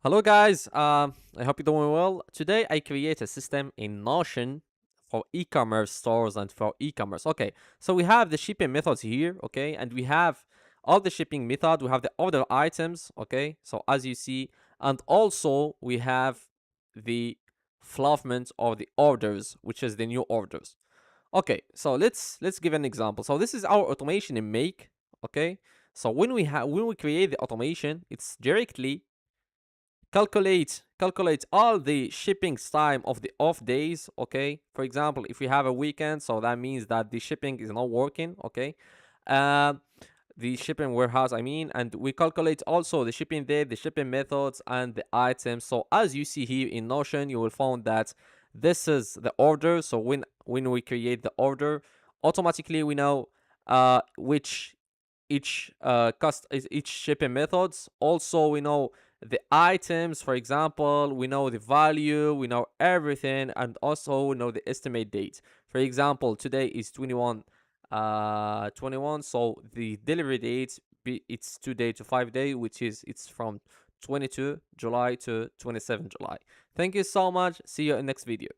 Hello guys, I hope you're doing well. Today I create a system in Notion for e-commerce stores and for e-commerce. Okay, so we have the shipping methods here, okay, and we have all the shipping method. We have the order items, okay. So as you see, and also we have the fulfillment of the orders, which is the new orders. Okay, so let's give an example. So this is our automation in Make, okay. So when we create the automation, it's directly calculate all the shipping time of the off days. Okay, for example, if we have a weekend, so that means that the shipping is not working. Okay, uh, the shipping warehouse, I mean, and we calculate also the shipping date, the shipping methods, and the items. So as you see here in Notion, you will find that this is the order. So when we create the order, automatically we know which each shipping methods. Also we know the items, for example, we know the value, we know everything, and also we know the estimate date. For example, today is 21, so the delivery date it's 2 day to 5 day, which is it's from 22 July to 27 July. Thank you so much. See you in next video.